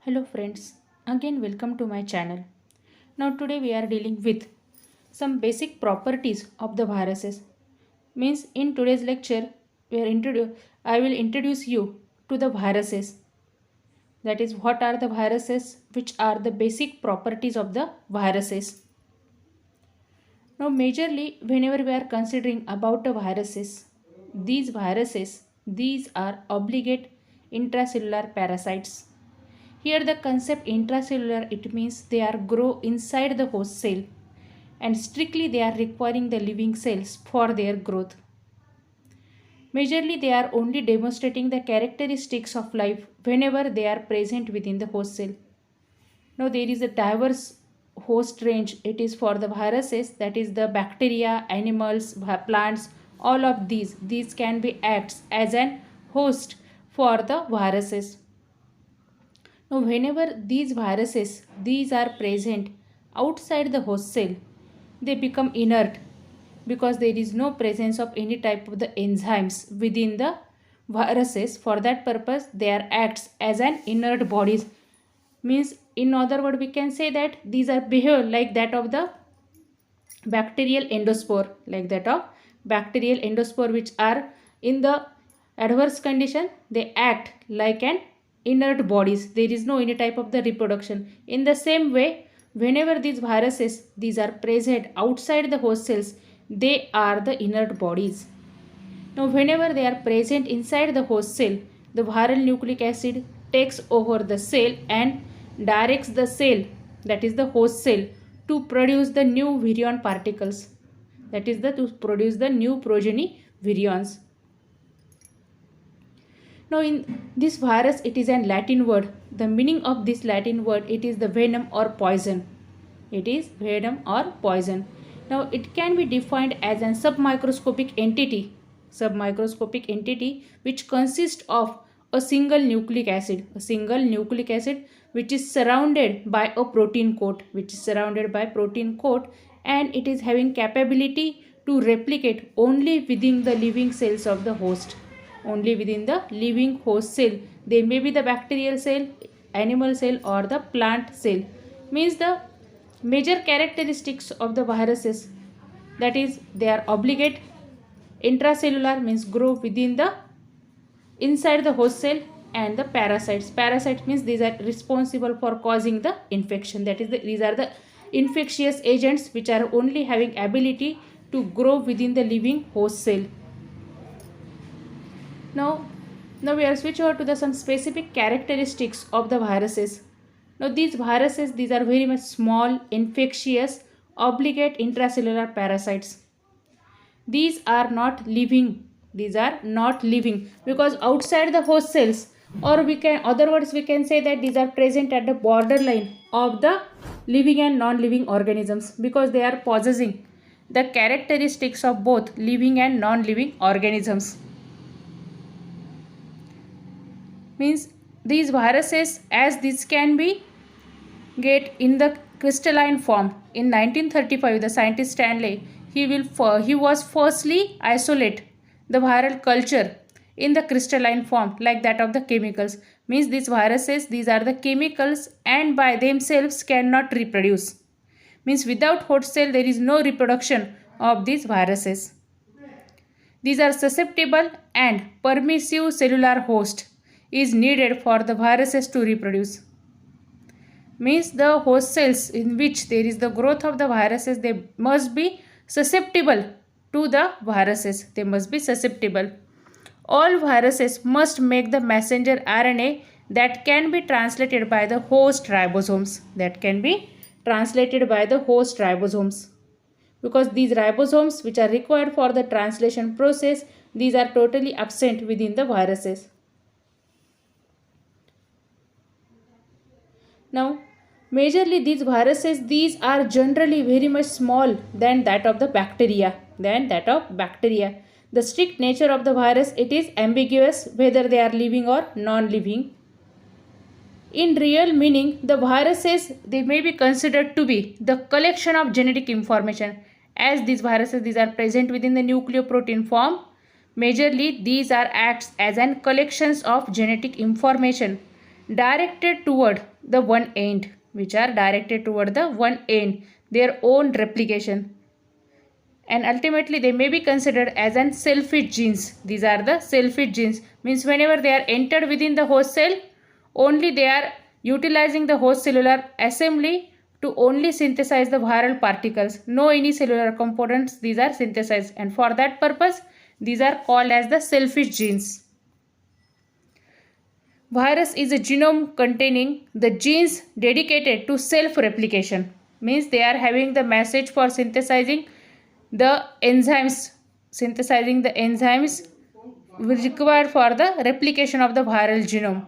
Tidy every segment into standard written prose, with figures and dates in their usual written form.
Hello friends, again welcome to my channel. Now today we are dealing with some basic properties of the viruses. Means in today's lecture I will introduce you to the viruses. That is what are the viruses, which are the basic properties of the viruses. Now majorly whenever we are considering about the viruses, these are obligate intracellular parasites. Here the concept intracellular, it means they are grow inside the host cell and strictly they are requiring the living cells for their growth. Majorly they are only demonstrating the characteristics of life whenever they are present within the host cell. Now there is a diverse host range. It is for the viruses, that is the bacteria, animals, plants, all of these can be acts as an host for the viruses. Now, whenever these are present outside the host cell, they become inert because there is no presence of any type of the enzymes within the viruses. For that purpose, they are acts as an inert bodies. Means, in other word, we can say that these are behave like that of the bacterial endospore, which are in the adverse condition, they act like an inert bodies. There is no any type of the reproduction. In the same way, whenever these are present outside the host cells, they are the inert bodies. Now whenever they are present inside the host cell, the viral nucleic acid takes over the cell and directs the cell, that is the host cell, to produce the new virion particles, to produce the new progeny virions. Now in this virus, it is an Latin word. The meaning of this Latin word, it is the venom or poison. It is venom or poison. Now it can be defined as a submicroscopic entity which consists of a single nucleic acid, which is surrounded by a protein coat, and it is having capability to replicate only within the living cells of the host, only within the living host cell. They may be the bacterial cell, animal cell, or the plant cell. Means the major characteristics of the viruses, that is they are obligate intracellular, means grow within the inside the host cell, and the parasite means these are responsible for causing the infection, these are the infectious agents which are only having ability to grow within the living host cell. Now we are switch over to the some specific characteristics of the viruses. Now these viruses, these are very much small, infectious, obligate intracellular parasites. These are not living because outside the host cells, or we can say that these are present at the borderline of the living and non-living organisms, because they are possessing the characteristics of both living and non-living organisms. Means these viruses, as this can be get in the crystalline form. In 1935, the scientist Stanley, he was firstly isolate the viral culture in the crystalline form like that of the chemicals. Means these viruses, these are the chemicals and by themselves cannot reproduce. Means without host cell there is no reproduction of these viruses. These are susceptible and permissive cellular host is needed for the viruses to reproduce. Means the host cells in which there is the growth of the viruses, they must be susceptible to the viruses. All viruses must make the messenger RNA that can be translated by the host ribosomes. Because these ribosomes which are required for the translation process, these are totally absent within the viruses. Now, majorly these viruses, these are generally very much small than that of the bacteria. The strict nature of the virus, it is ambiguous whether they are living or non-living. In real meaning, the viruses, they may be considered to be the collection of genetic information. As these viruses, these are present within the nucleoprotein form. Majorly, these are acts as an collections of genetic information directed toward the one end, which are directed toward the one end, their own replication. And ultimately they may be considered as an selfish genes. These are the selfish genes, means whenever they are entered within the host cell, only they are utilizing the host cellular assembly to only synthesize the viral particles. No any cellular components these are synthesized, and for that purpose these are called as the selfish genes. Virus is a genome containing the genes dedicated to self-replication, means they are having the message for synthesizing the enzymes required for the replication of the viral genome,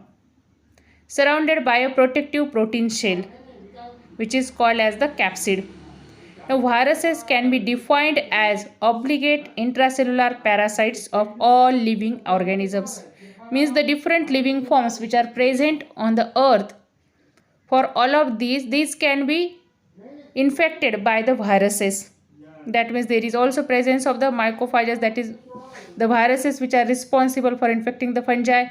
surrounded by a protective protein shell, which is called as the capsid. Now, viruses can be defined as obligate intracellular parasites of all living organisms, means the different living forms which are present on the earth. For all of these can be infected by the viruses. That means there is also presence of the mycophages, that is the viruses which are responsible for infecting the fungi.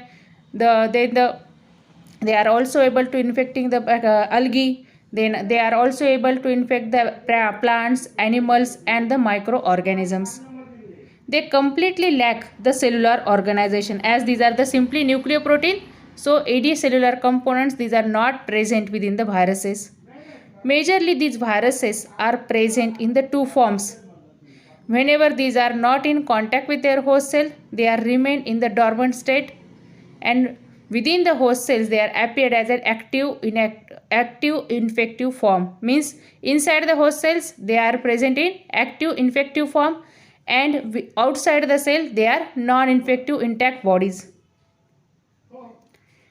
They are also able to infecting the algae. Then they are also able to infect the plants, animals, and the microorganisms. They completely lack the cellular organization, as these are the simply nucleoprotein. So AD cellular components, these are not present within the viruses. Majorly these viruses are present in the two forms. Whenever these are not in contact with their host cell, they are remain in the dormant state, and within the host cells they are appeared as an active infective form, means inside the host cells they are present in active infective form, and outside the cell they are non-infective intact bodies.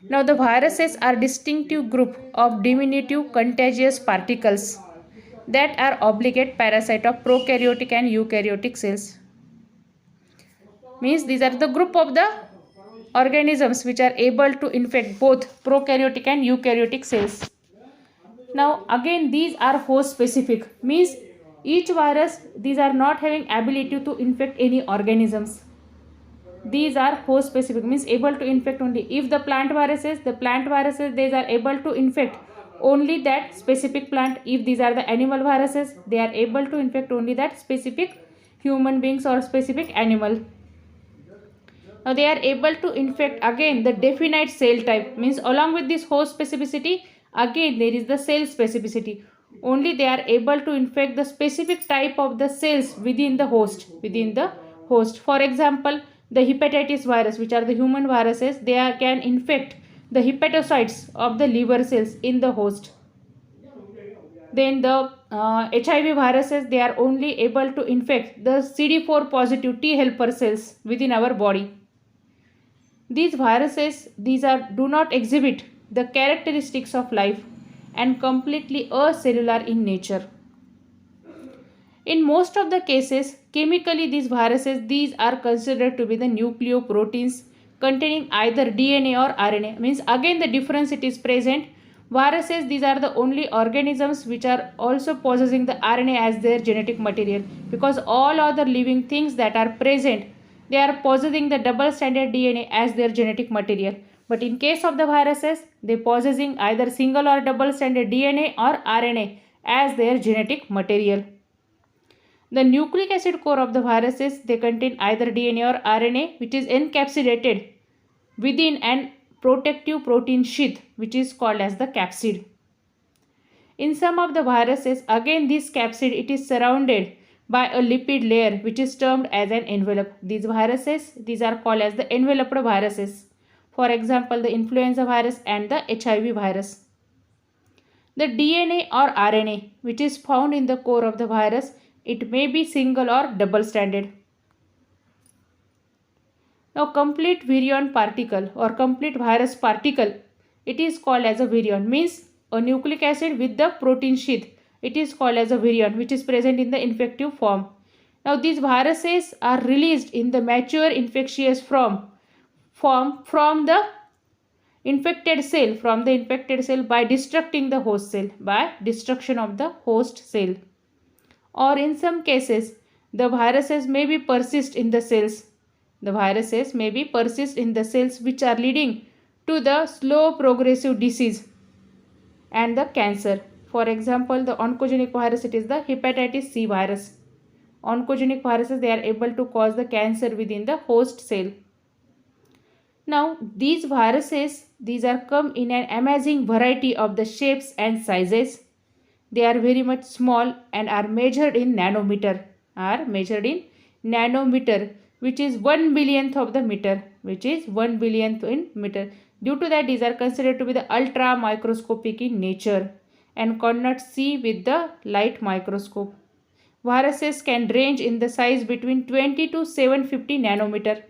Now the viruses are distinctive group of diminutive contagious particles that are obligate parasite of prokaryotic and eukaryotic cells. Means these are the group of the organisms which are able to infect both prokaryotic and eukaryotic cells. Now again these are host specific, means each virus, these are not having ability to infect any organisms. These are host specific, means able to infect only if the plant viruses these are able to infect only that specific plant. If these are the animal viruses, they are able to infect only that specific human beings or specific animal. Now they are able to infect again the definite cell type, means along with this host specificity again there is the cell specificity. Only they are able to infect the specific type of the cells within the host. For example, the hepatitis virus, which are the human viruses, they can infect the hepatocytes of the liver cells in the host. Then the HIV viruses, they are only able to infect the CD4 positive T helper cells within our body. These viruses, do not exhibit the characteristics of life and completely acellular in nature. In most of the cases, chemically these viruses, these are considered to be the nucleoproteins containing either DNA or RNA. Means again the difference it is present. Viruses, these are the only organisms which are also possessing the RNA as their genetic material, because all other living things that are present, they are possessing the double-stranded DNA as their genetic material. But in case of the viruses, they possessing either single or double-stranded DNA or RNA as their genetic material. The nucleic acid core of the viruses, they contain either DNA or RNA, which is encapsulated within an protective protein sheath, which is called as the capsid. In some of the viruses, again this capsid, it is surrounded by a lipid layer which is termed as an envelope. These viruses, these are called as the enveloped viruses. For example, the influenza virus and the HIV virus. The DNA or RNA which is found in the core of the virus, it may be single or double-stranded. Now complete virion particle or complete virus particle, it is called as a virion, means a nucleic acid with the protein sheath. It is called as a virion, which is present in the infective form. Now these viruses are released in the mature infectious form from the infected cell by destructing the host cell, by destruction of the host cell. Or in some cases, the viruses may be persist in the cells. The viruses may be persist in the cells which are leading to the slow progressive disease and the cancer. For example, the oncogenic virus, it is the hepatitis C virus. Oncogenic viruses, they are able to cause the cancer within the host cell. Now these viruses, these are come in an amazing variety of the shapes and sizes. They are very much small and are measured in nanometer. Which is 1 billionth of the meter, which is 1 billionth in meter. Due to that, these are considered to be the ultra microscopic in nature and cannot see with the light microscope. Viruses can range in the size between 20 to 750 nanometer.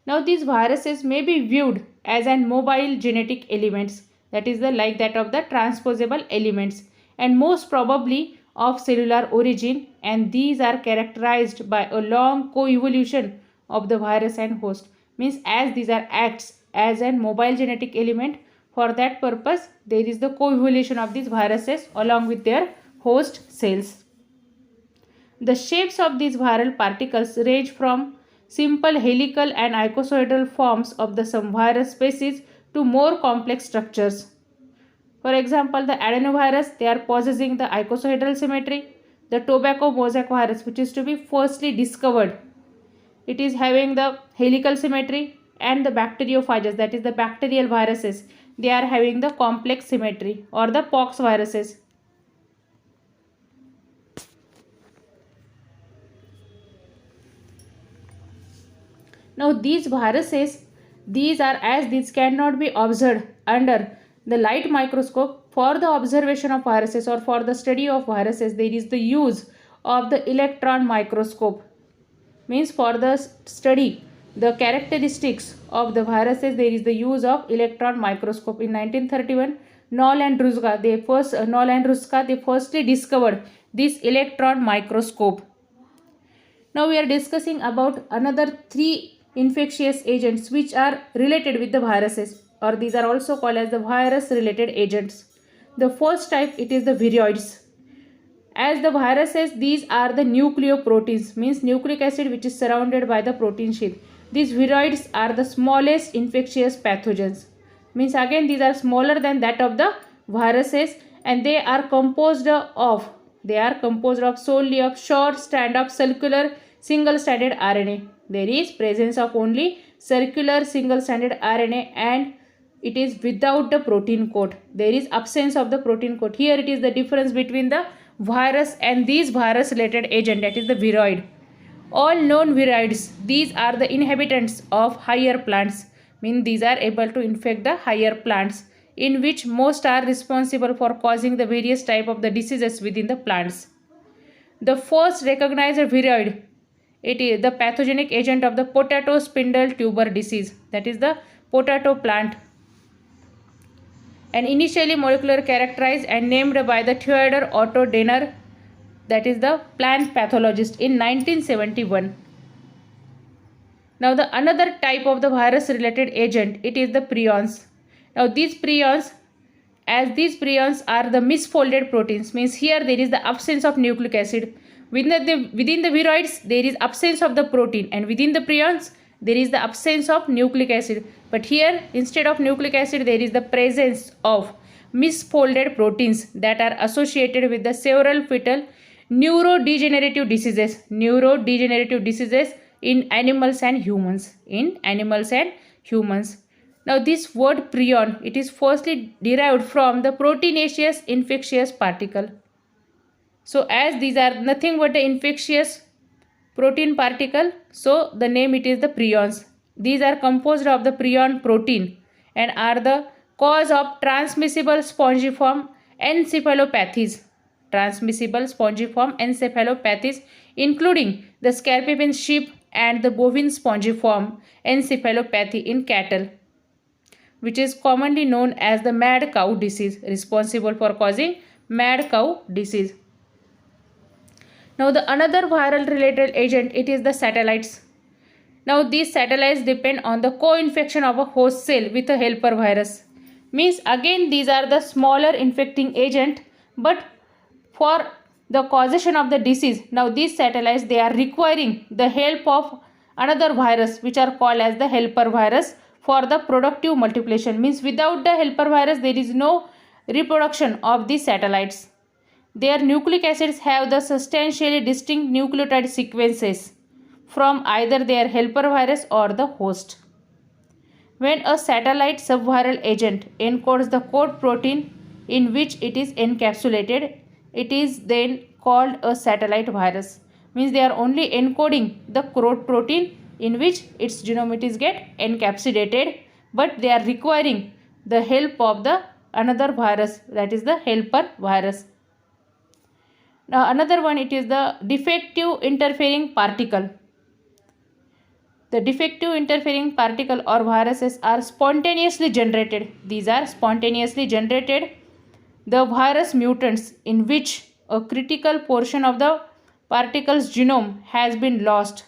Now these viruses may be viewed as an mobile genetic elements, that is the like that of the transposable elements, and most probably of cellular origin, and these are characterized by a long co-evolution of the virus and host. Means as these are acts as an mobile genetic element, for that purpose there is the co-evolution of these viruses along with their host cells. The shapes of these viral particles range from simple helical and icosahedral forms of the some virus species to more complex structures. For example, the adenovirus, they are possessing the icosahedral symmetry. The tobacco mosaic virus, which is to be firstly discovered, it is having the helical symmetry, and the bacteriophages, that is the bacterial viruses, they are having the complex symmetry, or the pox viruses. Now these viruses, these cannot be observed under the light microscope. For the observation of viruses or for the study of viruses, there is the use of the electron microscope. Means for the study the characteristics of the viruses, there is the use of electron microscope. In 1931, Noll and Ruska, they firstly discovered this electron microscope. Now we are discussing about another 3 infectious agents which are related with the viruses, or these are also called as the virus related agents. The first type, it is the viroids. As the viruses, these are the nucleoproteins, means nucleic acid which is surrounded by the protein sheath. These viroids are the smallest infectious pathogens. Means again these are smaller than that of the viruses, and they are composed of solely of short strand of circular single stranded RNA. There is presence of only circular single stranded RNA, and it is without the protein coat. There is absence of the protein coat. Here it is the difference between the virus and these virus related agent, that is the viroid. All known viroids, these are the inhabitants of higher plants, mean these are able to infect the higher plants, in which most are responsible for causing the various type of the diseases within the plants. The first recognized viroid, it is the pathogenic agent of the potato spindle tuber disease, that is the potato plant, and initially molecular characterized and named by the Theodor Otto Denner, that is the plant pathologist, in 1971. Now the another type of the virus related agent, it is the prions. Now these prions, as these prions are the misfolded proteins, means here there is the absence of nucleic acid. Within the viroids there is absence of the protein, and within the prions there is the absence of nucleic acid. But here instead of nucleic acid there is the presence of misfolded proteins that are associated with the several fetal neurodegenerative diseases in animals and humans. Now this word prion, it is firstly derived from the proteinaceous infectious particle. So as these are nothing but the infectious protein particle, so the name it is the prions. These are composed of the prion protein and are the cause of transmissible spongiform encephalopathies, including the scarpipin sheep and the bovine spongiform encephalopathy in cattle, which is commonly known as the mad cow disease, responsible for causing mad cow disease. Now the another viral related agent, it is the satellites. Now these satellites depend on the co-infection of a host cell with a helper virus. Means again these are the smaller infecting agent, but for the causation of the disease, now these satellites, they are requiring the help of another virus which are called as the helper virus for the productive multiplication. Means without the helper virus there is no reproduction of the satellites. Their nucleic acids have the substantially distinct nucleotide sequences from either their helper virus or the host. When a satellite subviral agent encodes the code protein in which it is encapsulated, it is then called a satellite virus. Means they are only encoding the code protein in which its genome is get encapsulated, but they are requiring the help of the another virus, that is the helper virus. Now another one, it is the defective interfering particle. The defective interfering particle or viruses are spontaneously generated. These are spontaneously generated the virus mutants in which a critical portion of the particle's genome has been lost.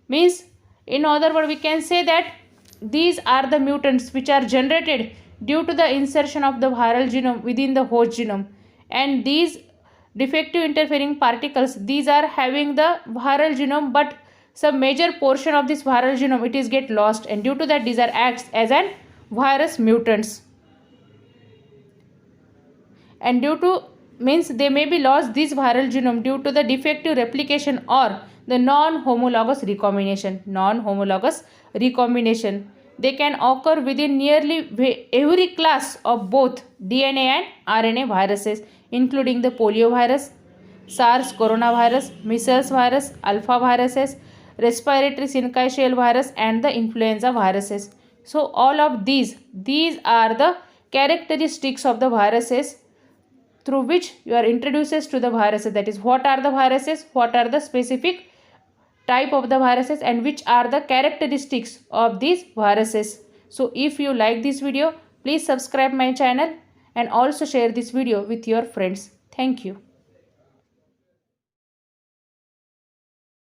Means in other words we can say that these are the mutants which are generated due to the insertion of the viral genome within the host genome, and these defective interfering particles, these are having the viral genome, but some major portion of this viral genome it is get lost, and due to that these are acts as an virus mutants. And due to means they may be lost this viral genome due to the defective replication or the non-homologous recombination. Non-homologous recombination, they can occur within nearly every class of both DNA and RNA viruses, including the poliovirus, SARS coronavirus, measles virus, alpha viruses, respiratory syncytial virus, and the influenza viruses. So all of these are the characteristics of the viruses through which you are introduced to the viruses. That is, what are the viruses, what are the specific type of the viruses, and which are the characteristics of these viruses. So if you like this video, please subscribe my channel and also share this video with your friends. Thank you.